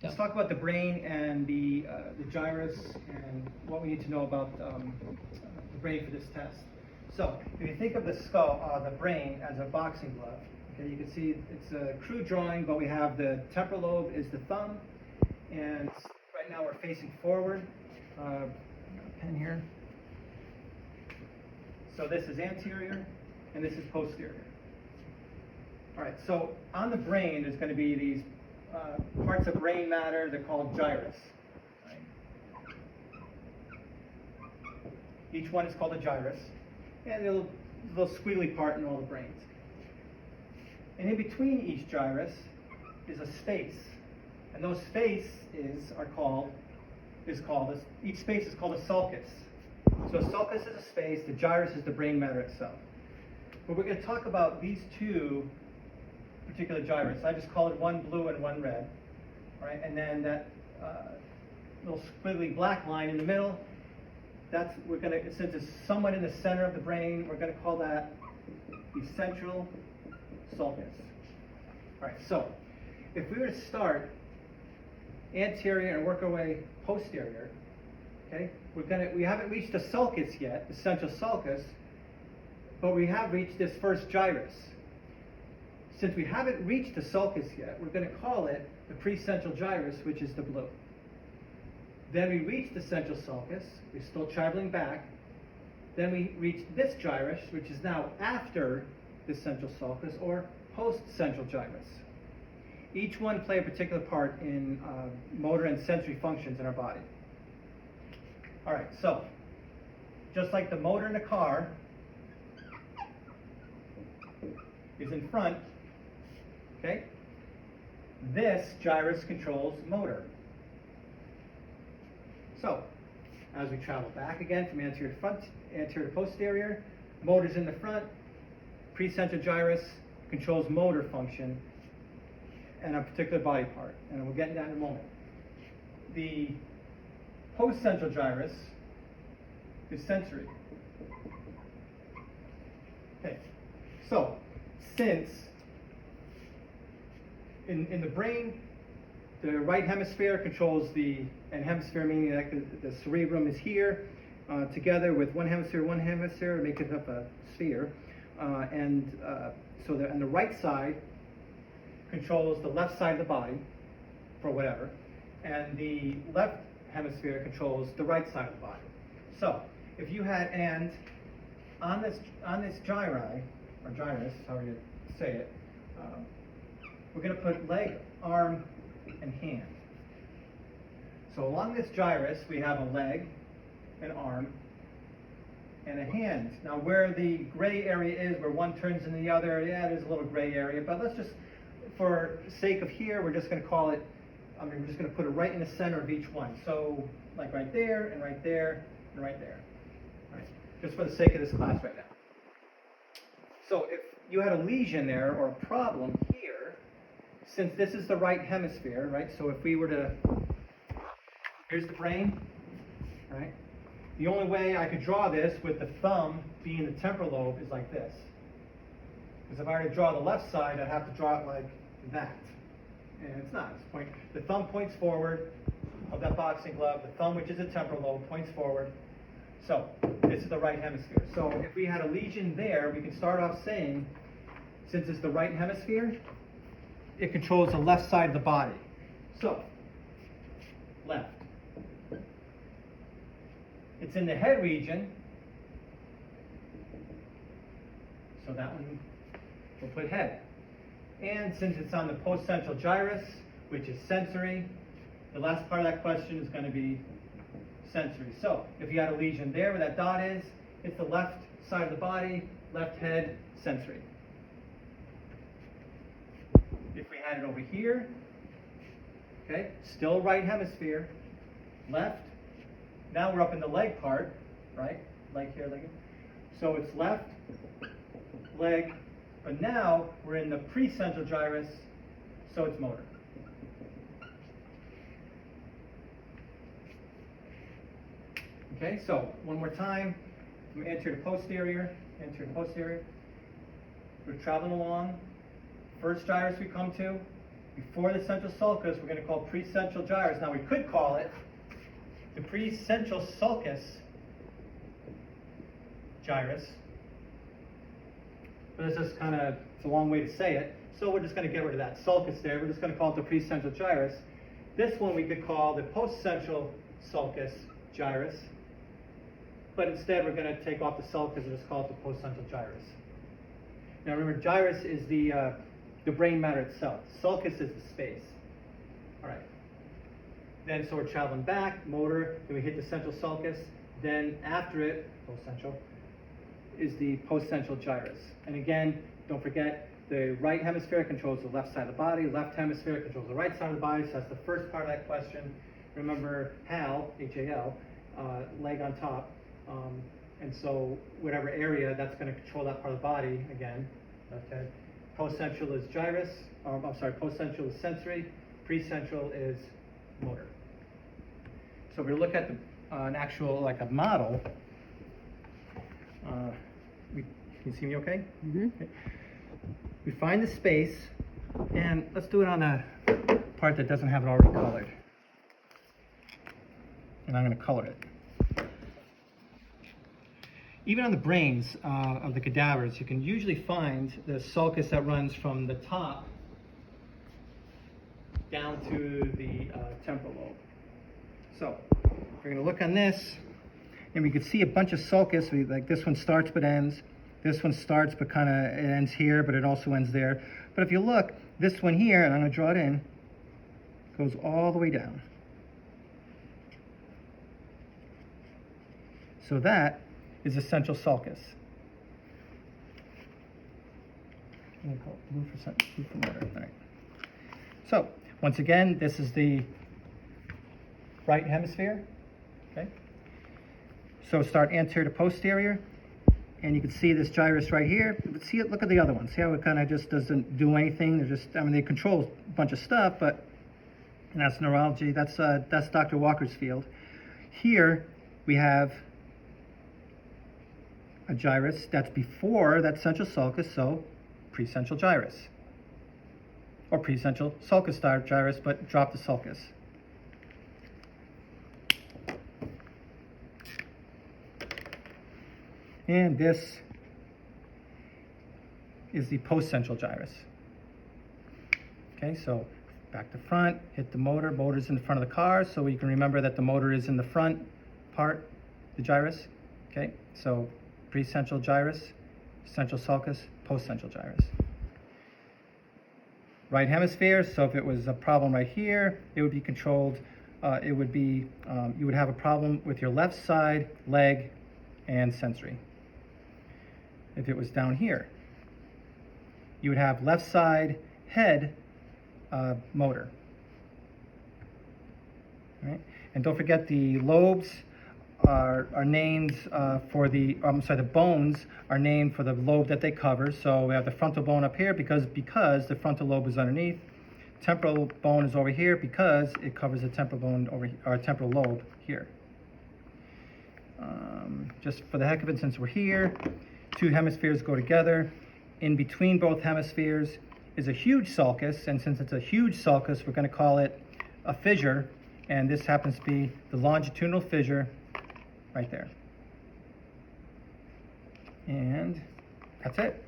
Let's talk about the brain and the gyrus and what we need to know about the brain for this test. So, if you think of the skull, the brain as a boxing glove, okay, you can see it's a crude drawing, but we have the temporal lobe is the thumb, and right now we're facing forward. Pen here. So this is anterior, and this is posterior. All right, so on the brain, there's going to be these parts of brain matter. They're called gyrus. Right? Each one is called a gyrus, and a little squiggly part in all the brains. And in between each gyrus is a space, and those spaces each space is called a sulcus. So a sulcus is a space. The gyrus is the brain matter itself. But we're going to talk about these two particular gyrus. I just call it one blue and one red, right? And then that little squiggly black line in the middle, since it's somewhat in the center of the brain, we're going to call that the central sulcus. All right, so if we were to start anterior and work our way posterior, okay, we haven't reached the sulcus yet, the central sulcus, but we have reached this first gyrus. Since we haven't reached the sulcus yet, we're going to call it the precentral gyrus, which is the blue. Then we reach the central sulcus. We're still traveling back. Then we reach this gyrus, which is now after the central sulcus, or post-central gyrus. Each one play a particular part in motor and sensory functions in our body. All right, so just like the motor in a car is in front, okay, this gyrus controls motor. So, as we travel back again from anterior to front, anterior to posterior, motor's in the front, precentral gyrus controls motor function and a particular body part, and we'll get into that in a moment. The postcentral gyrus is sensory. Okay, so since in the brain, the right hemisphere controls and hemisphere meaning that the cerebrum is here, together with one hemisphere, making up a sphere, and the right side controls the left side of the body, for whatever, and the left hemisphere controls the right side of the body. So, if you had, and on this gyri, or gyrus, however you say it, we're going to put leg, arm, and hand. So along this gyrus, we have a leg, an arm, and a hand. Now where the gray area is, where one turns into the other, yeah, there's a little gray area, but let's just, for sake of here, we're just going to call it, we're just going to put it right in the center of each one. So like right there, and right there, and right there. All right. Just for the sake of this class right now. So if you had a lesion there, or a problem here, since this is the right hemisphere, right? So if we were to, here's the brain, right? The only way I could draw this with the thumb being the temporal lobe is like this. Because if I were to draw the left side, I'd have to draw it like that. And it's not. The thumb points forward of that boxing glove. The thumb, which is a temporal lobe, points forward. So this is the right hemisphere. So if we had a lesion there, we can start off saying, since it's the right hemisphere, it controls the left side of the body. So, left. It's in the head region. So that one, we'll put head. And since it's on the postcentral gyrus, which is sensory, the last part of that question is going to be sensory. So, if you had a lesion there where that dot is, it's the left side of the body, left head, sensory. If we had it over here, okay, still right hemisphere, left. Now we're up in the leg part, right? Leg here, leg here. So it's left, leg, but now we're in the precentral gyrus, so it's motor. Okay, so one more time, from anterior to posterior, anterior to posterior. We're traveling along. First gyrus we come to, before the central sulcus, we're going to call precentral gyrus. Now we could call it the precentral sulcus gyrus, but it's just kind of, it's a long way to say it, so we're just going to get rid of that sulcus there. We're just going to call it the precentral gyrus. This one we could call the postcentral sulcus gyrus, but instead we're going to take off the sulcus and just call it the postcentral gyrus. Now remember, gyrus is the brain matter itself. Sulcus is the space. All right. Then, so we're traveling back, motor, then we hit the central sulcus, then after it, postcentral, is the postcentral gyrus. And again, don't forget, the right hemisphere controls the left side of the body, left hemisphere controls the right side of the body, so that's the first part of that question. Remember, HAL, H-A-L, leg on top, and so whatever area, that's going to control that part of the body, again, left head. Postcentral is gyrus, postcentral is sensory, precentral is motor. So if we look at an actual, like a model, can you see me okay? Mm-hmm. Okay. We find the space, and let's do it on a part that doesn't have it already colored. And I'm going to color it. Even on the brains of the cadavers, you can usually find the sulcus that runs from the top down to the temporal lobe. So we're going to look on this, and we can see a bunch of sulcus. Like this one starts but ends. This one starts but kind of it ends here, but it also ends there. But if you look, this one here, and I'm going to draw it in, goes all the way down. So that is the central sulcus. I'm going to call it blue for motor. All right. So once again, this is the right hemisphere. Okay. So start anterior to posterior, and you can see this gyrus right here. See it. Look at the other one. See how it kind of just doesn't do anything. They're just, I mean, they control a bunch of stuff, but that's neurology. That's Dr. Walker's field. Here we have a gyrus that's before that central sulcus, so precentral gyrus, or precentral sulcus gyrus, but drop the sulcus. And this is the postcentral gyrus. Okay, so back to front, hit the motor. Motor's in the front of the car, so you can remember that the motor is in the front part, the gyrus. Okay, so precentral gyrus, central sulcus, postcentral gyrus. Right hemisphere, so if it was a problem right here, it would be controlled, you would have a problem with your left side, leg, and sensory. If it was down here, you would have left side, head, motor. All right? And don't forget the lobes are named for the, the bones are named for the lobe that they cover. So we have the frontal bone up here because the frontal lobe is underneath. Temporal bone is over here because it covers the temporal bone over, or temporal lobe here. Just for the heck of it, since we're here, two hemispheres go together. In between both hemispheres is a huge sulcus, and since it's a huge sulcus, we're going to call it a fissure, and this happens to be the longitudinal fissure right there. And that's it.